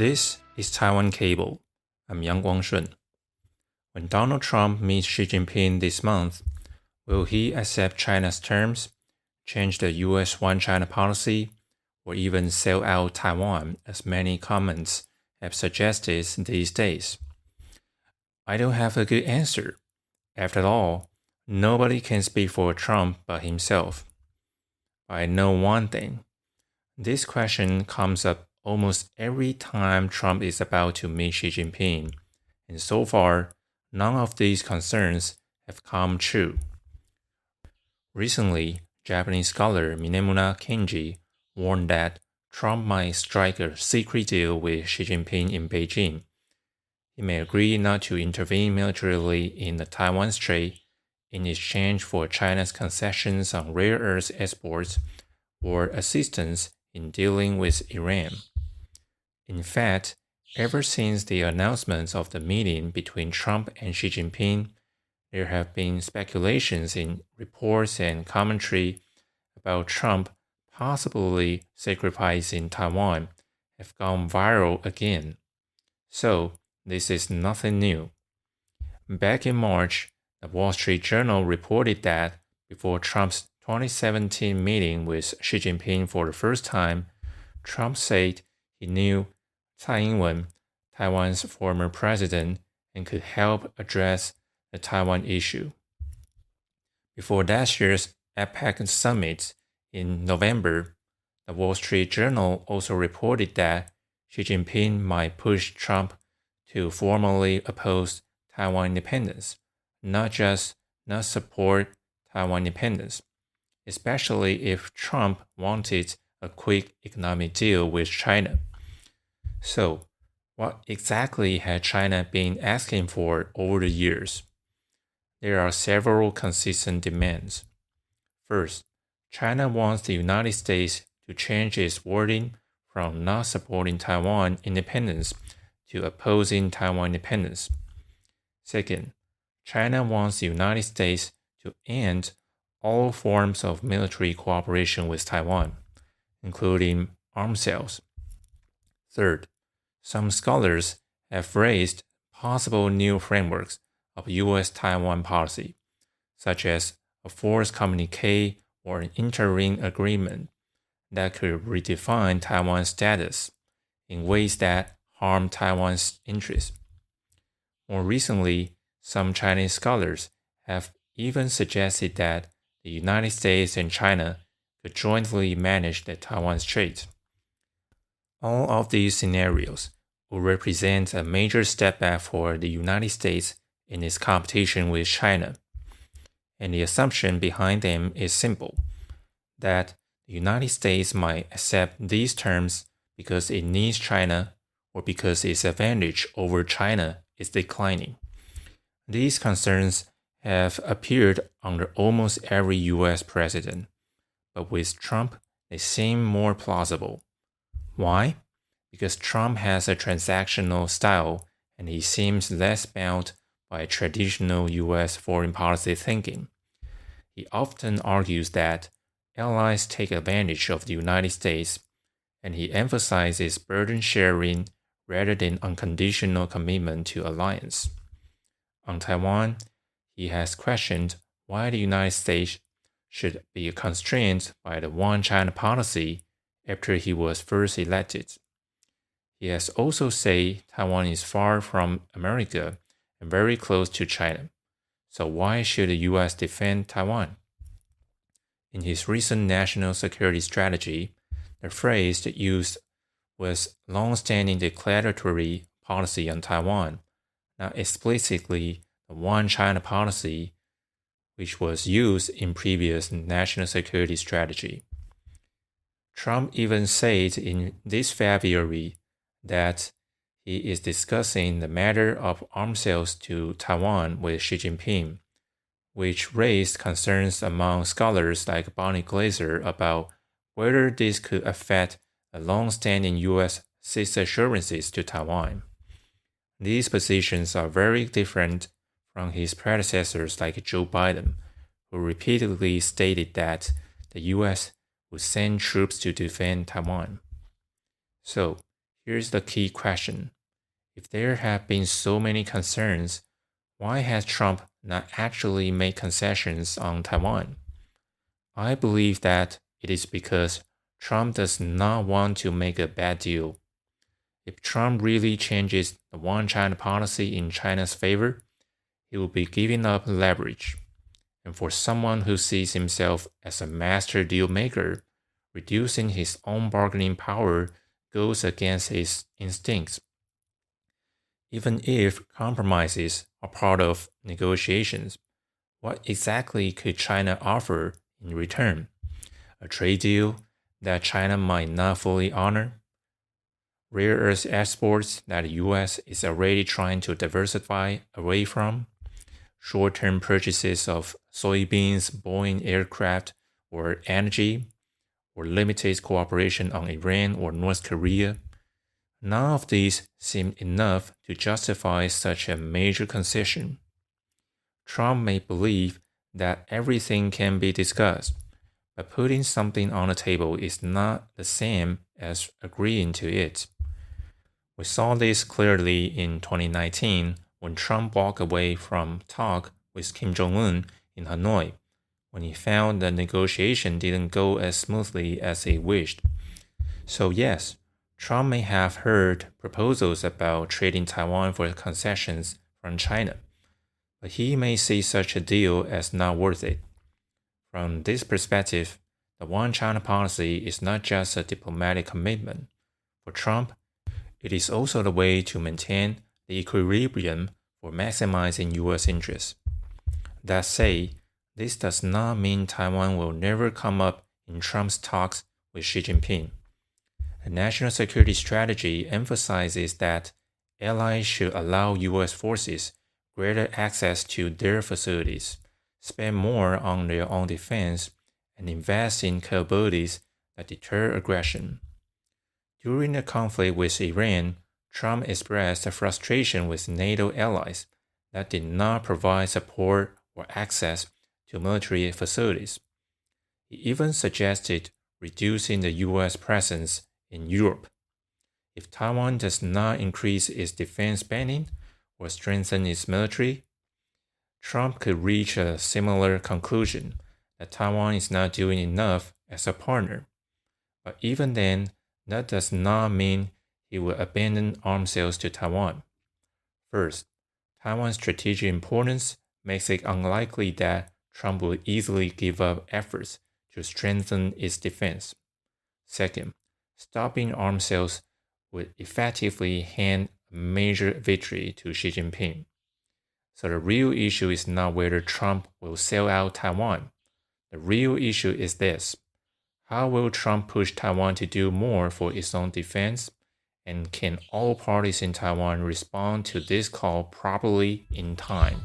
This is Taiwan Cable. I'm Yang Guangshun. When Donald Trump meets Xi Jinping this month, will he accept China's terms, change the US One China policy, or even sell out Taiwan, as many comments have suggested these days? I don't have a good answer. After all, nobody can speak for Trump but himself. But I know one thing. This question comes up almost every time Trump is about to meet Xi Jinping, and so far, none of these concerns have come true. Recently, Japanese scholar Minemura Kenji warned that Trump might strike a secret deal with Xi Jinping in Beijing. He may agree not to intervene militarily in the Taiwan Strait in exchange for China's concessions on rare earth exports or assistance in dealing with Iran. In fact, ever since the announcement of the meeting between Trump and Xi Jinping, there have been speculations in reports and commentary about Trump possibly sacrificing Taiwan have gone viral again. So, this is nothing new. Back in March, the Wall Street Journal reported that before Trump's 2017 meeting with Xi Jinping for the first time, Trump said he knew Tsai Ing-wen, Taiwan's former president, and could help address the Taiwan issue. Before last year's APEC summit in November, the Wall Street Journal also reported that Xi Jinping might push Trump to formally oppose Taiwan independence, not just not support Taiwan independence, especially if Trump wanted a quick economic deal with China. So, what exactly had China been asking for over the years? There are several consistent demands. First, China wants the United States to change its wording from not supporting Taiwan independence to opposing Taiwan independence. Second, China wants the United States to end all forms of military cooperation with Taiwan, including arms sales. Third, some scholars have raised possible new frameworks of U.S. Taiwan policy, such as a forced communique or an interim agreement that could redefine Taiwan's status in ways that harm Taiwan's interests. More recently, some Chinese scholars have even suggested that the United States and China could jointly manage the Taiwan Strait. All of these scenarios will represent a major step back for the United States in its competition with China. And the assumption behind them is simple, that the United States might accept these terms because it needs China or because its advantage over China is declining. These concerns have appeared under almost every US president, but with Trump, they seem more plausible. Why? Because Trump has a transactional style and he seems less bound by traditional US foreign policy thinking. He often argues that allies take advantage of the United States, and he emphasizes burden sharing rather than unconditional commitment to alliance. On Taiwan, he has questioned why the United States should be constrained by the One China policy after he was first elected. He has also said Taiwan is far from America and very close to China, so why should the US defend Taiwan? In his recent national security strategy, the phrase used was long-standing declaratory policy on Taiwan, not explicitly the One China policy, which was used in previous national security strategy. Trump even said in this February that he is discussing the matter of arms sales to Taiwan with Xi Jinping, which raised concerns among scholars like Bonnie Glaser about whether this could affect the long-standing U.S. sister assurances to Taiwan. These positions are very different from his predecessors like Joe Biden, who repeatedly stated that the U.S. would send troops to defend Taiwan. So, here's the key question. If there have been so many concerns, why has Trump not actually made concessions on Taiwan? I believe that it is because Trump does not want to make a bad deal. If Trump really changes the one China policy in China's favor, he will be giving up leverage. And for someone who sees himself as a master deal maker, reducing his own bargaining power goes against his instincts. Even if compromises are part of negotiations, what exactly could China offer in return? A trade deal that China might not fully honor? Rare earth exports that the US is already trying to diversify away from? Short-term purchases of soybeans, Boeing aircraft, or energy? Or limited cooperation on Iran or North Korea? None of these seem enough to justify such a major concession. Trump may believe that everything can be discussed, but putting something on the table is not the same as agreeing to it. We saw this clearly in 2019 when Trump walked away from talk with Kim Jong-un in Hanoi, when he found the negotiation didn't go as smoothly as he wished. So yes, Trump may have heard proposals about trading Taiwan for concessions from China, but he may see such a deal as not worth it. From this perspective, the One China policy is not just a diplomatic commitment. For Trump, it is also the way to maintain the equilibrium for maximizing U.S. interests. That said, this does not mean Taiwan will never come up in Trump's talks with Xi Jinping. The national security strategy emphasizes that allies should allow U.S. forces greater access to their facilities, spend more on their own defense, and invest in capabilities that deter aggression. During the conflict with Iran, Trump expressed a frustration with NATO allies that did not provide support or access to military facilities. He even suggested reducing the U.S. presence in Europe. If Taiwan does not increase its defense spending or strengthen its military, Trump could reach a similar conclusion that Taiwan is not doing enough as a partner. But even then, that does not mean he will abandon arms sales to Taiwan. First, Taiwan's strategic importance makes it unlikely that Trump will easily give up efforts to strengthen its defense. Second, stopping arms sales would effectively hand a major victory to Xi Jinping. So the real issue is not whether Trump will sell out Taiwan. The real issue is this: how will Trump push Taiwan to do more for its own defense? And can all parties in Taiwan respond to this call properly in time?